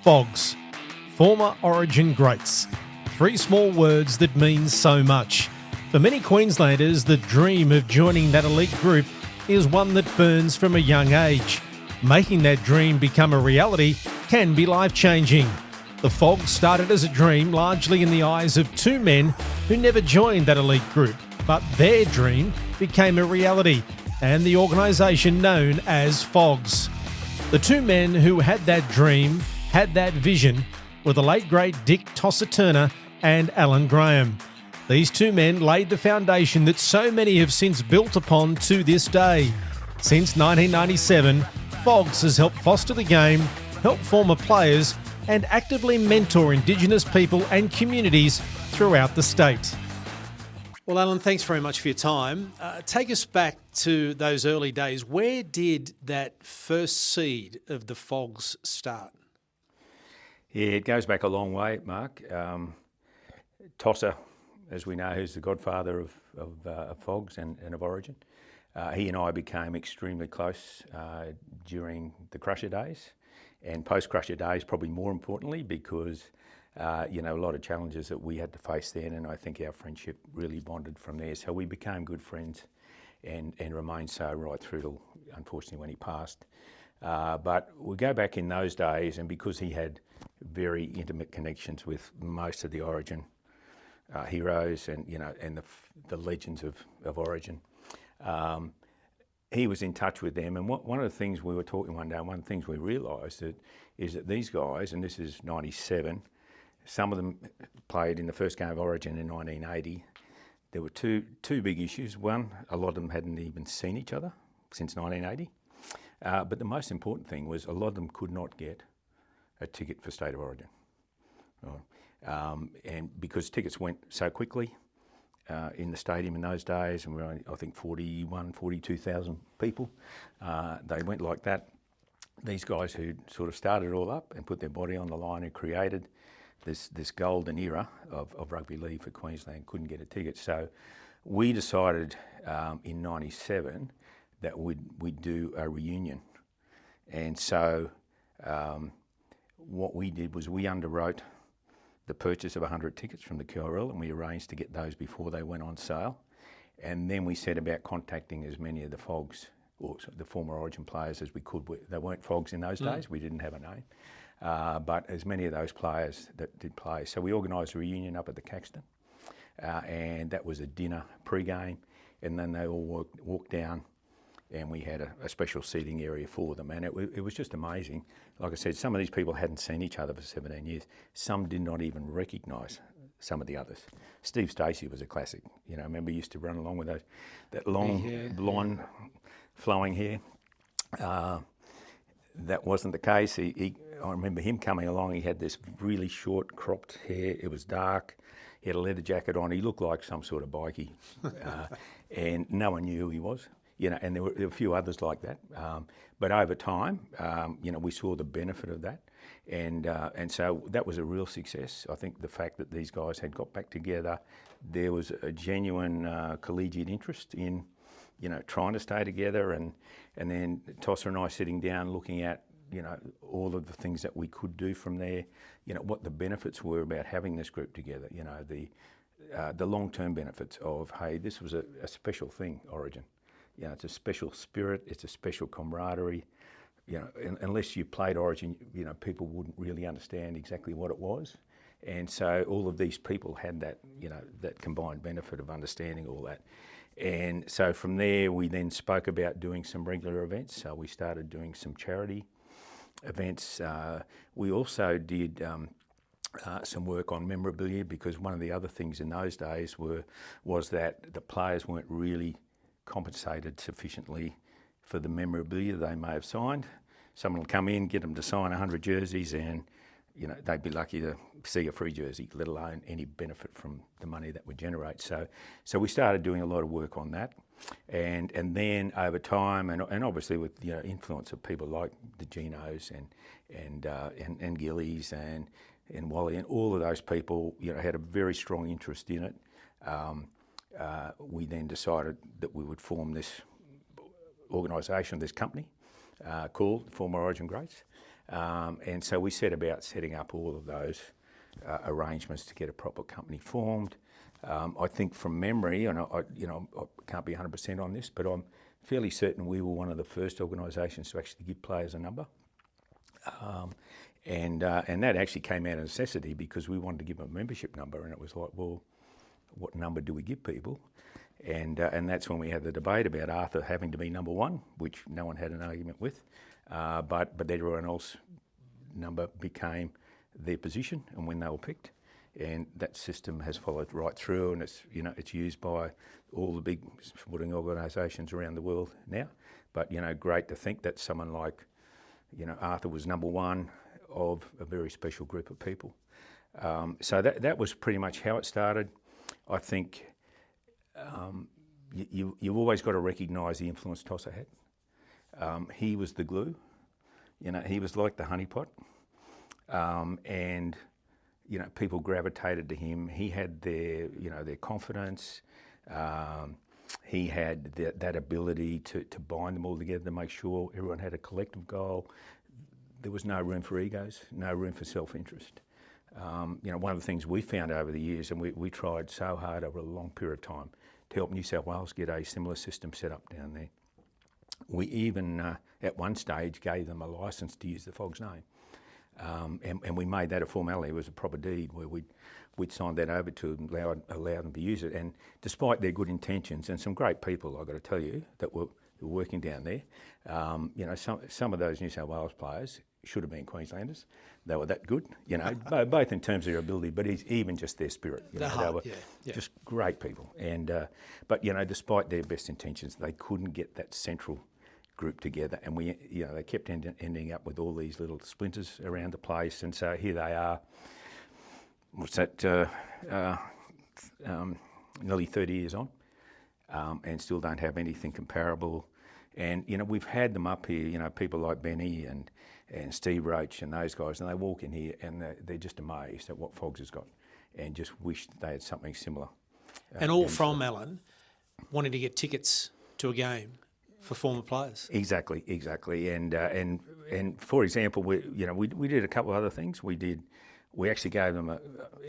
FOGS, former Origin greats. Three small words that mean so much. For many Queenslanders, the dream of joining that elite group is one that burns from a young age. Making that dream become a reality can be life-changing. The FOGS started as a dream largely in the eyes of two men who never joined that elite group, but their dream became a reality and the organisation known as FOGS. The two men who had that dream, had that vision, were the late great Dick Tosser-Turner and Alan Graham. These two men laid the foundation that so many have since built upon to this day. Since 1997, FOGS has helped foster the game, help former players, and actively mentor Indigenous people and communities throughout the state. Well, Alan, thanks very much for your time. Take us back to those early days. Where did that first seed of the FOGS start? Yeah, it goes back a long way, Mark. Tosser, as we know, who's the godfather of FOGS and of Origin, he and I became extremely close during the Crusher days and post-Crusher days, probably more importantly, because a lot of challenges that we had to face then, and I think our friendship really bonded from there. So we became good friends and remained so right through till, unfortunately, when he passed. But we go back in those days, and because he had very intimate connections with most of the Origin heroes and the legends of Origin, he was in touch with them. And one of the things we were talking one day, one of the things we realised is that these guys, and this is 97, some of them played in the first game of Origin in 1980. There were two big issues. One, a lot of them hadn't even seen each other since 1980. But the most important thing was a lot of them could not get a ticket for State of Origin. And because tickets went so quickly in the stadium in those days, and we were only, I think, 42,000 people, they went like that. These guys who sort of started it all up and put their body on the line and created this golden era of rugby league for Queensland couldn't get a ticket. So we decided in 97 that we'd do a reunion. And so what we did was we underwrote the purchase of 100 tickets from the QRL, and we arranged to get those before they went on sale. And then we set about contacting as many of the FOGS, or the former Origin players, as we could. They weren't FOGS in those days, we didn't have a name, but as many of those players that did play. So we organised a reunion up at the Caxton, and that was a dinner pre-game, and then they all walked down, and we had a special seating area for them. And it was just amazing. Like I said, some of these people hadn't seen each other for 17 years. Some did not even recognise some of the others. Steve Stacey was a classic. Remember he used to run along with that long, blonde, flowing hair. That wasn't the case. I remember him coming along. He had this really short, cropped hair. It was dark. He had a leather jacket on. He looked like some sort of bikie. And no one knew who he was. And there were a few others like that. But over time, we saw the benefit of that. And so that was a real success. I think the fact that these guys had got back together, there was a genuine collegiate interest in, trying to stay together. And then Tosser and I sitting down looking at, all of the things that we could do from there, what the benefits were about having this group together, the long-term benefits of, hey, this was a special thing, Origin. It's a special spirit, it's a special camaraderie. Unless you played Origin, people wouldn't really understand exactly what it was. And so all of these people had that, that combined benefit of understanding all that. And so from there, we then spoke about doing some regular events. So we started doing some charity events. We also did some work on memorabilia, because one of the other things in those days was that the players weren't really compensated sufficiently for the memorabilia they may have signed. Someone will come in, get them to sign 100 jerseys, and they'd be lucky to see a free jersey, let alone any benefit from the money that would generate. So we started doing a lot of work on that, and then over time, and obviously with influence of people like the Genos and Gillies and Wally, and all of those people had a very strong interest in it. We then decided that we would form this organisation, this company called Former Origin Greats. And so we set about setting up all of those arrangements to get a proper company formed. I think from memory, and I can't be 100% on this, but I'm fairly certain we were one of the first organisations to actually give players a number. And that actually came out of necessity because we wanted to give them a membership number, and it was like, well, what number do we give people? And that's when we had the debate about Arthur having to be number one, which no one had an argument with, but everyone else number became their position and when they were picked. And that system has followed right through, and it's used by all the big sporting organisations around the world now. But great to think that someone like Arthur was number one of a very special group of people. So that was pretty much how it started. I think you've always got to recognise the influence Tosser had. He was the glue. He was like the honeypot, and people gravitated to him. He had their confidence. He had that ability to bind them all together to make sure everyone had a collective goal. There was no room for egos, no room for self-interest. One of the things we found over the years, and we tried so hard over a long period of time to help New South Wales get a similar system set up down there. We even, at one stage, gave them a licence to use the FOGS name. And we made that a formality. It was a proper deed where we'd signed that over to them, allow them to use it. And despite their good intentions, and some great people, I've got to tell you, that were working down there, some of those New South Wales players should have been Queenslanders. They were that good, both in terms of their ability, but even just their spirit. They were just great people. And but despite their best intentions, they couldn't get that central group together, and they kept ending up with all these little splinters around the place. And so here they are. What's that? Nearly 30 years on, and still don't have anything comparable. And we've had them up here. People like Benny and Steve Roach and those guys, and they walk in here and they're just amazed at what FOGS has got, and just wish they had something similar. And all from Alan wanting to get tickets to a game for former players. Exactly. And for example, we did a couple of other things. We actually gave them,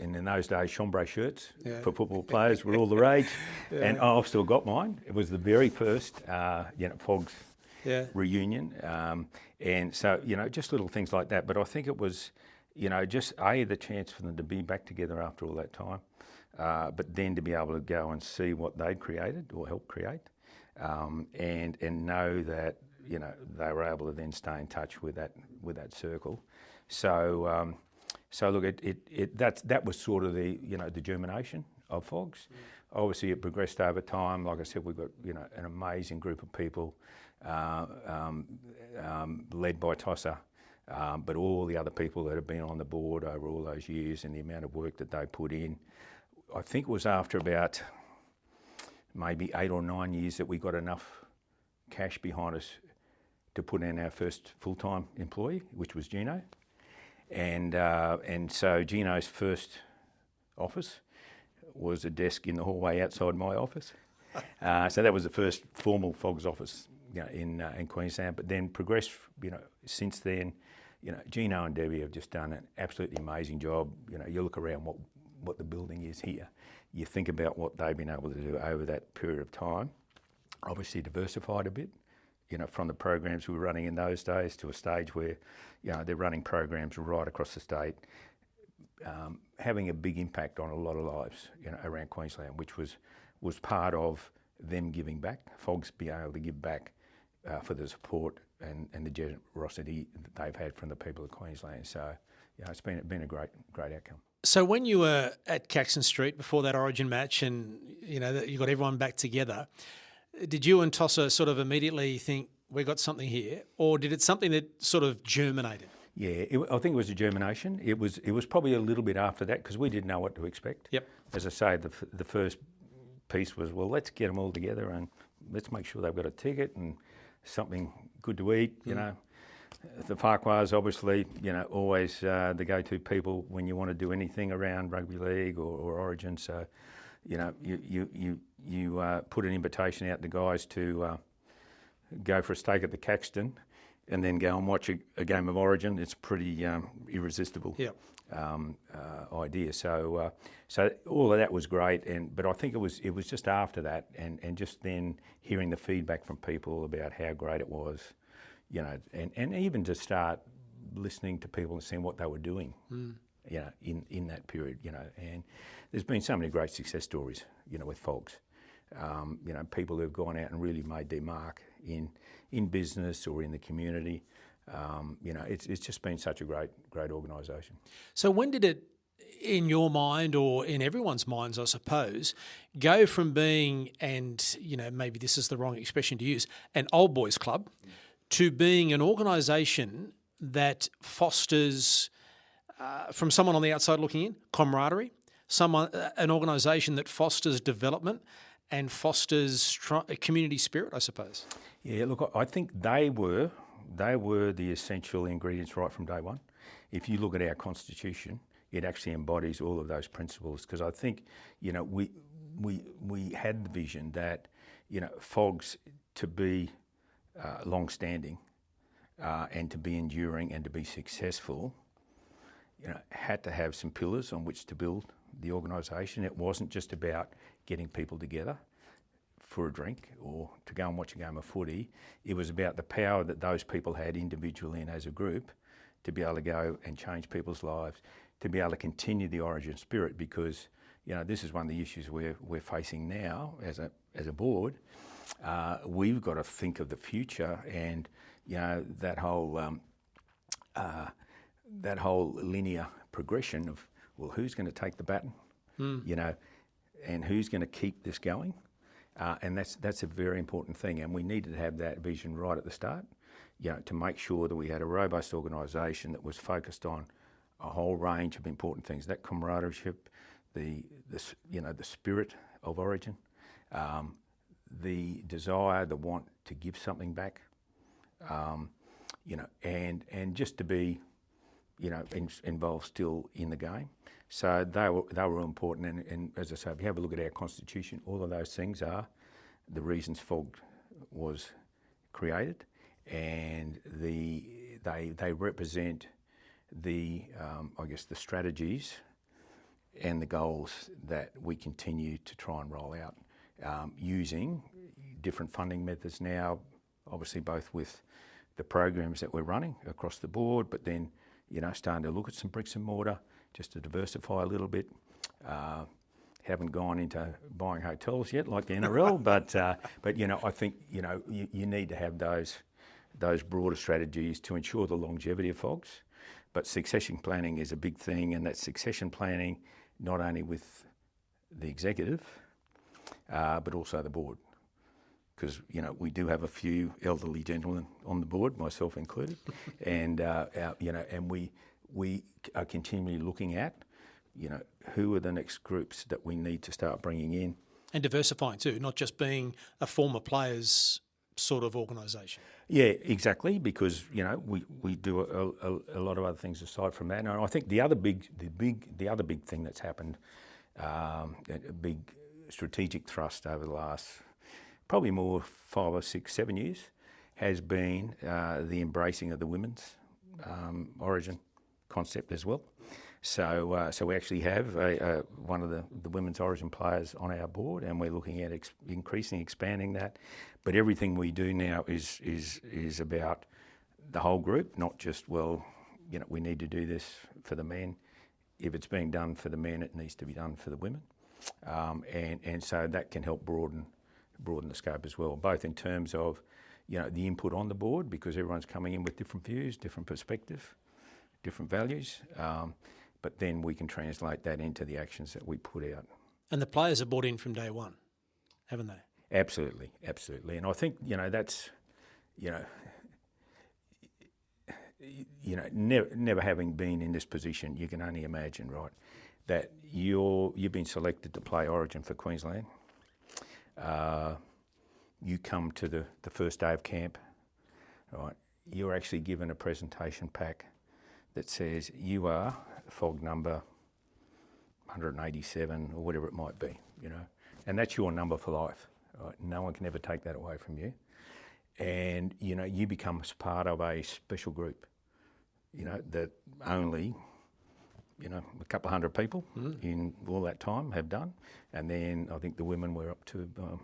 in those days, chambray shirts for football players were all the rage. And I've still got mine. It was the very first FOGS reunion. And so, just little things like that. But I think it was, just the chance for them to be back together after all that time, but then to be able to go and see what they'd created or helped create, and know that, they were able to then stay in touch with that circle. So, So look, that was sort of the germination of FOGS. Obviously, it progressed over time. Like I said, we've got an amazing group of people, led by Tosser, but all the other people that have been on the board over all those years and the amount of work that they put in. I think it was after about maybe 8 or 9 years that we got enough cash behind us to put in our first full-time employee, which was Gino. And so Gino's first office was a desk in the hallway outside my office. So that was the first formal FOGS office in Queensland. But then progressed, since then, Gino and Debbie have just done an absolutely amazing job. You look around what the building is here. You think about what they've been able to do over that period of time. Obviously diversified a bit, from the programs we were running in those days to a stage where, they're running programs right across the state, having a big impact on a lot of lives, around Queensland, which was part of them giving back, FOGS being able to give back for the support and the generosity that they've had from the people of Queensland. So, it's been a great outcome. So when you were at Caxton Street before that Origin match and, you got everyone back together, did you and Tosser sort of immediately think, we got something here, or did it something that sort of germinated? Yeah, I think it was a germination. It was probably a little bit after that because we didn't know what to expect. Yep. As I say, the first piece was, well, let's get them all together and let's make sure they've got a ticket and something good to eat. The Farquhars, obviously, always the go-to people when you want to do anything around rugby league or Origin. So, you put an invitation out to guys to go for a steak at the Caxton, and then go and watch a game of Origin. It's pretty irresistible. Yeah. Idea. So all of that was great, but I think it was just after that, and just then hearing the feedback from people about how great it was, and even to start listening to people and seeing what they were doing, in that period, and there's been so many great success stories, with FOGS, people who've gone out and really made their mark in business or in the community. It's just been such a great organisation. So when did it, in your mind or in everyone's minds, I suppose, go from being, and maybe this is the wrong expression to use, an old boys club, to being an organisation that fosters, from someone on the outside looking in, camaraderie, an organisation that fosters development and fosters community spirit, I suppose? Yeah, look, I think they were the essential ingredients right from day one. If you look at our constitution, it actually embodies all of those principles, because I think, we had the vision that, FOGS to be long-standing and to be enduring and to be successful, had to have some pillars on which to build the organisation. It wasn't just about getting people together for a drink or to go and watch a game of footy. It was about the power that those people had individually and as a group to be able to go and change people's lives, to be able to continue the Origin spirit, because this is one of the issues we're facing now as a board. We've got to think of the future, and that whole linear progression of, well, who's going to take the baton, and who's going to keep this going. And that's a very important thing, and we needed to have that vision right at the start, to make sure that we had a robust organisation that was focused on a whole range of important things. That camaraderie, the spirit of Origin, the desire, the want to give something back, and just to be, involved still in the game. So they were important, and as I say, if you have a look at our constitution, all of those things are the reasons FOG was created, and they represent the the strategies and the goals that we continue to try and roll out, using different funding methods now, obviously both with the programs that we're running across the board, but then starting to look at some bricks and mortar just to diversify a little bit. Haven't gone into buying hotels yet like the NRL, but I think you need to have those broader strategies to ensure the longevity of FOGS. But succession planning is a big thing, and that succession planning not only with the executive, but also the board. Because we do have a few elderly gentlemen on the board, myself included, and and we are continually looking at who are the next groups that we need to start bringing in, and diversifying too, not just being a former players sort of organisation. Yeah, exactly. Because we do a lot of other things aside from that, and I think the other big thing that's happened, a big strategic thrust over the last probably more 5 or 6, 7 years, has been the embracing of the women's Origin concept as well. So we actually have one of the women's Origin players on our board, and we're looking at expanding that. But everything we do now is about the whole group, not just, we need to do this for the men. If it's being done for the men, it needs to be done for the women. And so that can help broaden the scope as well, both in terms of the input on the board, because everyone's coming in with different views, different perspective, different values, but then we can translate that into the actions that we put out. And the players are bought in from day one, haven't they? Absolutely. And I think that's never having been in this position, you can only imagine, right, that you've been selected to play Origin for Queensland. You come to the first day of camp, right? You're actually given a presentation pack that says you are FOG number 187 or whatever it might be, and that's your number for life. Right? No one can ever take that away from you. and you become part of a special group, that only a couple of hundred people in all that time have done, and then I think the women were up to the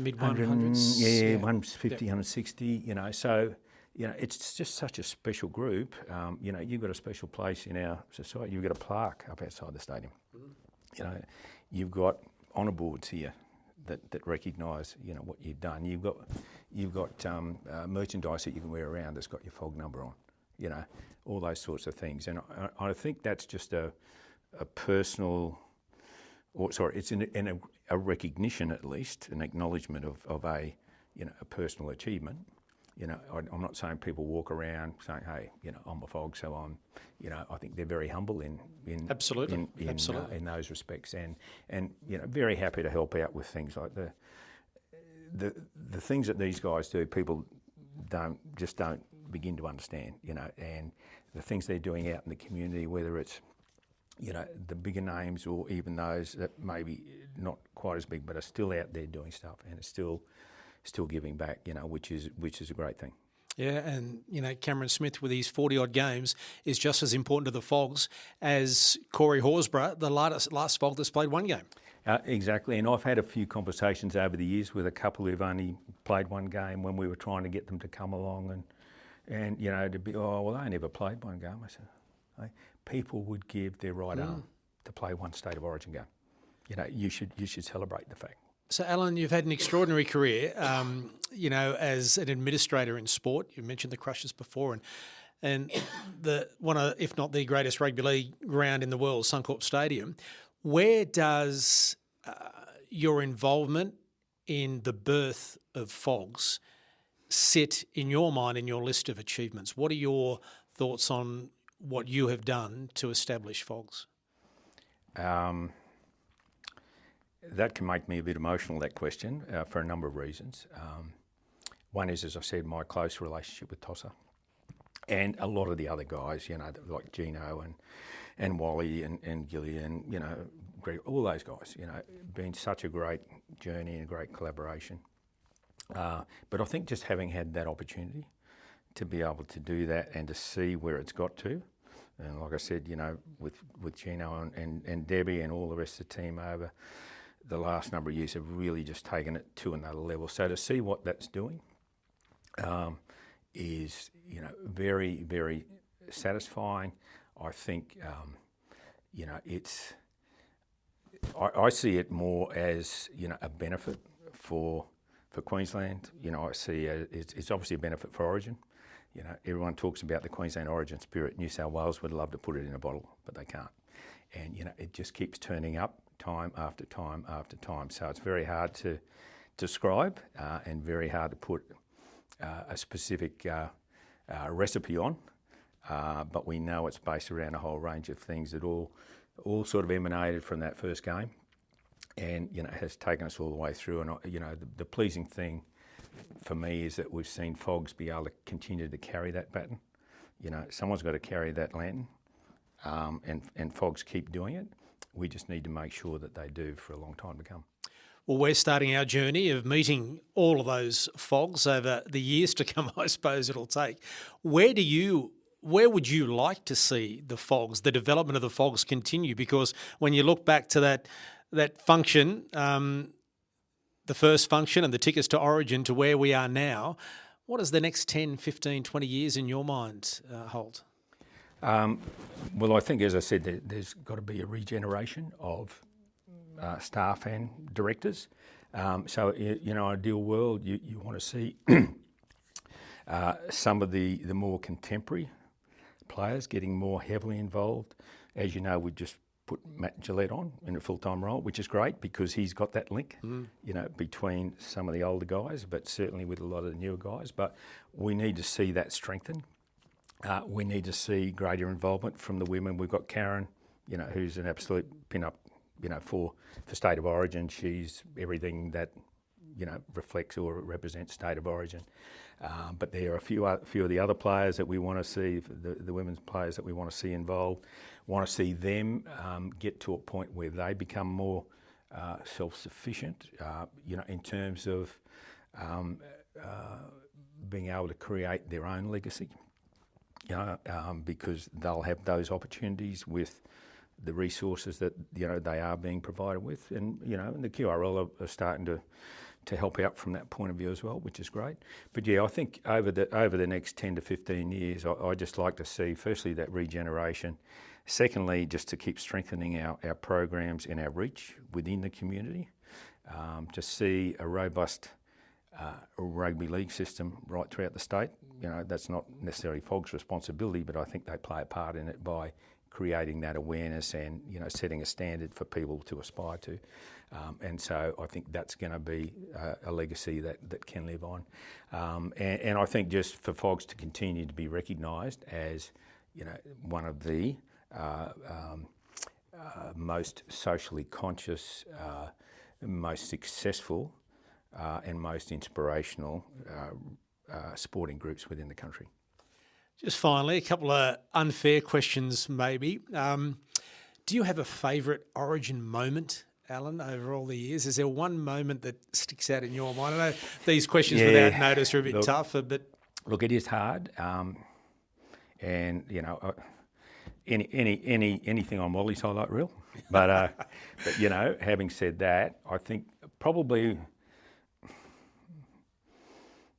mid 100s, 150, 160. So it's just such a special group. You've got a special place in our society. You've got a plaque up outside the stadium. You've got honour boards here that recognise what you've done. You've got merchandise that you can wear around that's got your FOG number on. All those sorts of things. And I think that's just a personal, it's a recognition at least, an acknowledgement of a personal achievement. I'm not saying people walk around saying, hey, I'm a FOG, so I'm, I think they're very humble in Absolutely. In those respects, and very happy to help out with things like the things that these guys do. People don't begin to understand, and the things they're doing out in the community, whether it's the bigger names or even those that maybe not quite as big but are still out there doing stuff and are still giving back, which is a great thing. Yeah, and Cameron Smith with his 40-odd games is just as important to the FOGs as Corey Horsburgh, the last FOG that's played one game. Exactly, and I've had a few conversations over the years with a couple who've only played one game when we were trying to get them to come along and to be, they never played one game. I said, hey, people would give their right arm to play one State of Origin game. You should celebrate the fact. So, Alan, you've had an extraordinary career, as an administrator in sport. You mentioned the Crushers before, and one of, if not the greatest rugby league ground in the world, Suncorp Stadium. Where does your involvement in the birth of FOGs sit in your mind in your list of achievements? What are your thoughts on what you have done to establish FOGs? That can make me a bit emotional, that question, for a number of reasons. One is, as I said, my close relationship with Tosser and a lot of the other guys, like Gino and Wally and Gilly and, Greg, all those guys, been such a great journey and a great collaboration. But I think just having had that opportunity to be able to do that and to see where it's got to, and like I said, with Gino and Debbie and all the rest of the team over the last number of years have really just taken it to another level. So to see what that's doing is, very, very satisfying. I think, I see it more as, a benefit for Queensland. I see it's obviously a benefit for Origin. Everyone talks about the Queensland Origin spirit. New South Wales would love to put it in a bottle, but they can't. And, it just keeps turning up time after time after time. So it's very hard to describe and very hard to put a specific recipe on. But we know it's based around a whole range of things that all sort of emanated from that first game, and has taken us all the way through. And the pleasing thing for me is that we've seen FOGs be able to continue to carry that baton. Someone's got to carry that lantern, and FOGs keep doing it. We just need to make sure that they do for a long time to come. Well, we're starting our journey of meeting all of those FOGs over the years to come, I suppose it'll take. Where would you like to see the FOGs, the development of the FOGs continue? Because when you look back to that function, the first function and the tickets to Origin to where we are now, what does the next 10, 15, 20 years in your mind hold? Well, I think, as I said, there's got to be a regeneration of staff and directors. So, in an ideal world, you want to see some of the more contemporary players getting more heavily involved. As you know, we just put Matt Gillette on in a full-time role, which is great because he's got that link, between some of the older guys, but certainly with a lot of the newer guys. But we need to see that strengthen. We need to see greater involvement from the women. We've got Karen, who's an absolute pin-up, for State of Origin. She's everything that, reflects or represents State of Origin. But there are a few of the other players that we want to see, the women's players that we want to see involved, want to see them get to a point where they become more self-sufficient, in terms of being able to create their own legacy, because they'll have those opportunities with the resources that they are being provided with, and and the QRL are starting to help out from that point of view as well, which is great. But yeah, I think over the next 10 to 15 years, I just like to see firstly that regeneration. Secondly, just to keep strengthening our programs and our reach within the community, to see a robust rugby league system right throughout the state. That's not necessarily FOG's responsibility, but I think they play a part in it by creating that awareness and setting a standard for people to aspire to. And so I think that's going to be a legacy that can live on. And I think just for FOGs to continue to be recognised as one of the most socially conscious, most successful and most inspirational sporting groups within the country. Just finally, a couple of unfair questions maybe. Do you have a favourite Origin moment, Alan, over all the years? Is there one moment that sticks out in your mind? I know these questions without notice are a bit tougher, but... Look, it is hard. And, anything on Wally's highlight reel. But having said that, I think probably...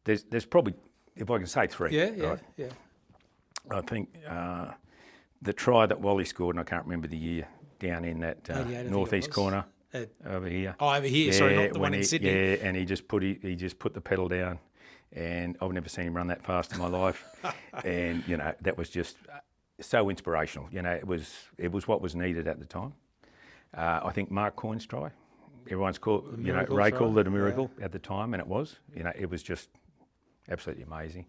There's probably, if I can say three. Yeah. I think the try that Wally scored, and I can't remember the year, down in that northeast corner over here. Oh, over here. Sorry, not the one in Sydney. Yeah, and he just put the pedal down, and I've never seen him run that fast in my life. And that was just so inspirational. It was what was needed at the time. I think Mark Coyne's try. Everyone's called, Ray called it a miracle at the time, and it was. It was just absolutely amazing.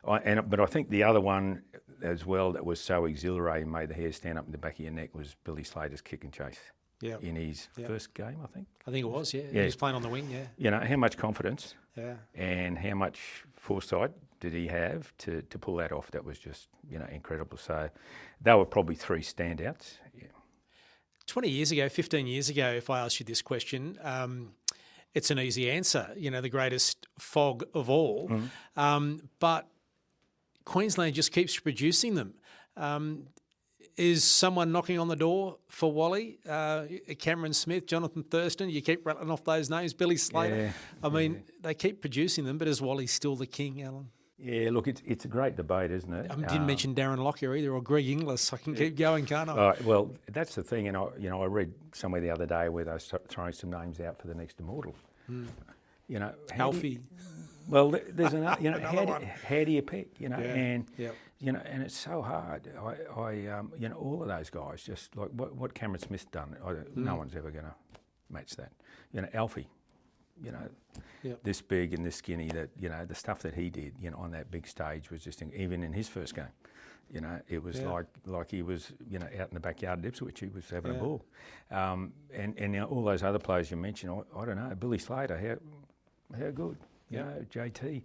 But I think the other one as well that was so exhilarating, made the hair stand up in the back of your neck, was Billy Slater's kick and chase in his first game, I think. I think it was, He was playing on the wing, how much confidence and how much foresight did he have to pull that off? That was just, incredible. So they were probably three standouts. 20 years ago, 15 years ago, if I asked you this question, it's an easy answer, the greatest FOG of all. But Queensland just keeps producing them. Is someone knocking on the door for Wally? Cameron Smith, Jonathan Thurston, you keep rattling off those names, Billy Slater. They keep producing them, but is Wally still the king, Alan? Yeah, look, it's a great debate, isn't it? I didn't mention Darren Lockyer either, or Greg Inglis. I can keep going, can't I? Well, that's the thing, and I read somewhere the other day where they're throwing some names out for the next immortal. Alfie. Well, there's another. How do you pick? And it's so hard. I all of those guys, just like what Cameron Smith's done. No one's ever going to match that. Alfie. This big and this skinny, that the stuff that he did on that big stage was just even in his first game, it was like he was out in the backyard at Ipswich, he was having a ball, and all those other players you mentioned, I don't know, Billy Slater, how good, JT,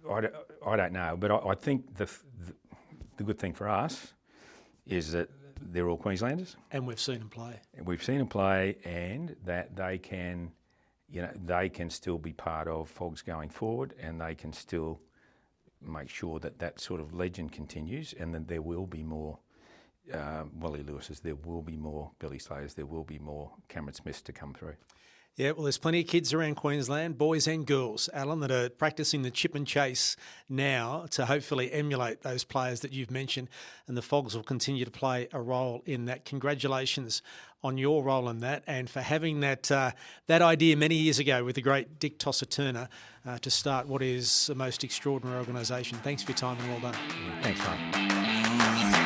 I don't know, but I think the good thing for us is that they're all Queenslanders, and we've seen them play, and that they can. They can still be part of FOGs going forward, and they can still make sure that sort of legend continues, and that there will be more Wally Lewises, there will be more Billy Slaters, there will be more Cameron Smiths to come through. Yeah, well, there's plenty of kids around Queensland, boys and girls, Alan, that are practicing the chip and chase now to hopefully emulate those players that you've mentioned, and the FOGs will continue to play a role in that. Congratulations on your role in that, and for having that idea many years ago with the great Dick Tosser-Turner to start what is the most extraordinary organisation. Thanks for your time and well done. Thanks, mate.